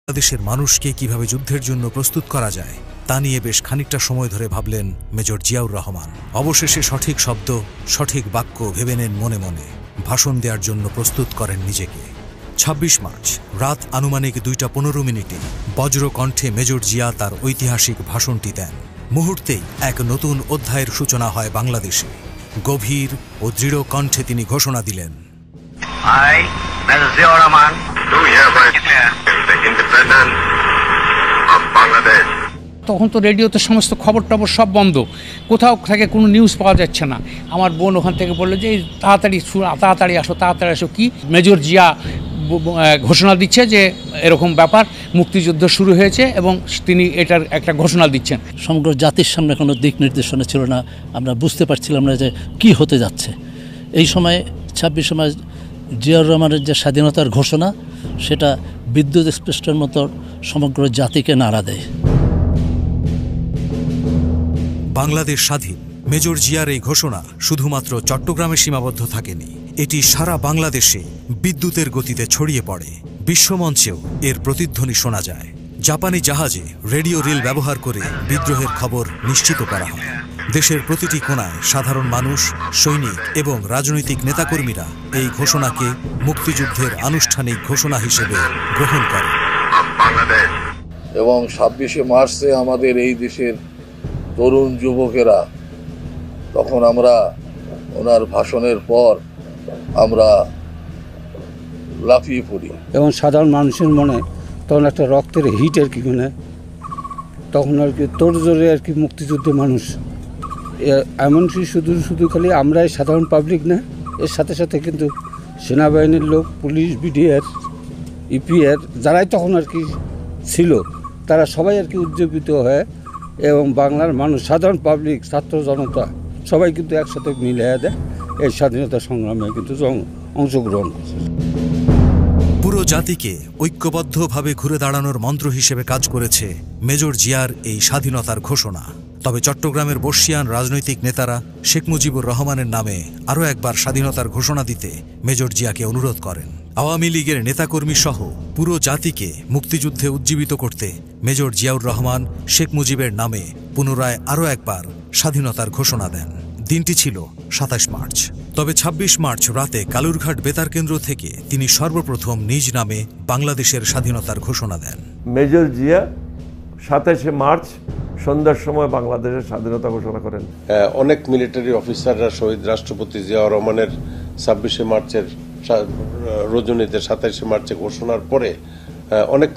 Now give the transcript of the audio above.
বাংলাদেশের মানুষকে কিভাবে যুদ্ধের জন্য প্রস্তুত করা যায় তা নিয়ে বেশ খানিকটা সময় ধরে ভাবলেন মেজর জিয়াউর রহমান। অবশেষে সঠিক শব্দ, সঠিক বাক্য ভেবে নেন মনে মনে। ভাষণ দেওয়ার জন্য প্রস্তুত করেন নিজেকে। ২৬ মার্চ রাত আনুমানিক ২টা ১৫ বজ্র কণ্ঠে মেজর জিয়া তার ঐতিহাসিক ভাষণটি দেন। মুহূর্তেই এক নতুন অধ্যায়ের সূচনা হয় বাংলাদেশে। গভীর ও দৃঢ় কণ্ঠে তিনি ঘোষণা দিলেন, I, Major Ziaur Rahman, do hereby declare the independence of Bangladesh. তখন তো রেডিওতে সমস্ত খবর টবর সব বন্ধ, কোথাও থেকে কোনো নিউজ পাওয়া যাচ্ছে না। আমার বোন ওখান থেকে বললো যে তাড়াতাড়ি আসো কি মেজর জিয়া ঘোষণা দিচ্ছে যে এরকম ব্যাপার, মুক্তিযুদ্ধ শুরু হয়েছে এবং তিনি এটার একটা ঘোষণা দিচ্ছেন। সমগ্র জাতির সামনে কোনো দিক নির্দেশনা ছিল না, আমরা বুঝতে পারছিলাম না যে কি হতে যাচ্ছে। এই সময় ২৬ মার্চ জিয়াউর রহমানের যে স্বাধীনতার ঘোষণা, সেটা বিদ্যুৎ স্পৃষ্টের মতো সমগ্র জাতিকে নাড়া দেয়। বাংলাদেশ স্বাধীন। মেজর জিয়ার এই ঘোষণা শুধুমাত্র চট্টগ্রামে সীমাবদ্ধ থাকেনি, এটি সারা বাংলাদেশে বিদ্যুতের গতিতে ছড়িয়ে পড়ে। বিশ্বমঞ্চেও এর প্রতিধ্বনি শোনা যায়। জাপানি জাহাজে রেডিও রিল ব্যবহার করে বিদ্রোহের খবর নিশ্চিত করা হয়। দেশের প্রতিটি কোণায় সাধারণ মানুষ, সৈনিক এবং রাজনৈতিক নেতাকর্মীরা এই ঘোষণাকে মুক্তিযুদ্ধের আনুষ্ঠানিক ঘোষণা হিসেবে গ্রহণ করে। এবং ২৬শে মার্চে আমাদের এই দেশের তরুণ যুবকেরা, তখন আমরা ওনার ভাষণের পর আমরা লাফিয়ে পড়ি। এবং সাধারণ মানুষের মনে তখন একটা রক্তের হিট আর কি, মানে তখন আর কি তোড়জোড়ে আর কি মুক্তিযুদ্ধে মানুষ, এমনকি শুধু খালি আমরাই সাধারণ পাবলিক না, এর সাথে সাথে কিন্তু সেনাবাহিনীর লোক, পুলিশ, বিডিআর, ইপিআর যারাই তখন আর কি ছিল, তারা সবাই আর কি উজ্জীবিত হয়ে এবং বাংলার মানুষ, সাধারণ পাবলিক, ছাত্র জনতা সবাই কিন্তু একসাথে মিলিয়ে দেয় এই স্বাধীনতা সংগ্রামে কিন্তু অংশগ্রহণ করছে। পুরো জাতিকে ঐক্যবদ্ধভাবে ঘুরে দাঁড়ানোর মন্ত্র হিসেবে কাজ করেছে মেজর জিয়ার এই স্বাধীনতার ঘোষণা। তবে চট্টগ্রামের বর্ষিয়ান রাজনৈতিক নেতারা শেখ মুজিবুর রহমানের নামে আরও একবার স্বাধীনতার ঘোষণা দিতে মেজর জিয়াকে অনুরোধ করেন। আওয়ামী লীগের নেতাকর্মী সহ পুরো জাতিকে মুক্তিযুদ্ধে উজ্জীবিত করতে মেজর জিয়াউর রহমান শেখ মুজিবের নামে পুনরায় আরও একবার স্বাধীনতার ঘোষণা দেন। দিনটি ছিল ২৭ মার্চ। তবে ২৬ মার্চ রাতে কালুরঘাট বেতার কেন্দ্র থেকে তিনি সর্বপ্রথম নিজ নামে বাংলাদেশের স্বাধীনতার ঘোষণা দেন। মেজর জিয়া ২৭শে মার্চ সন্ধ্যার সময় বাংলাদেশের স্বাধীনতা ঘোষণা করেন। অনেক মিলিটারি অফিসাররা শহীদ রাষ্ট্রপতি জিয়াউর রহমানের ২৬শে মার্চের রজনীতে ২৭শে মার্চে ঘোষণার পরে অনেক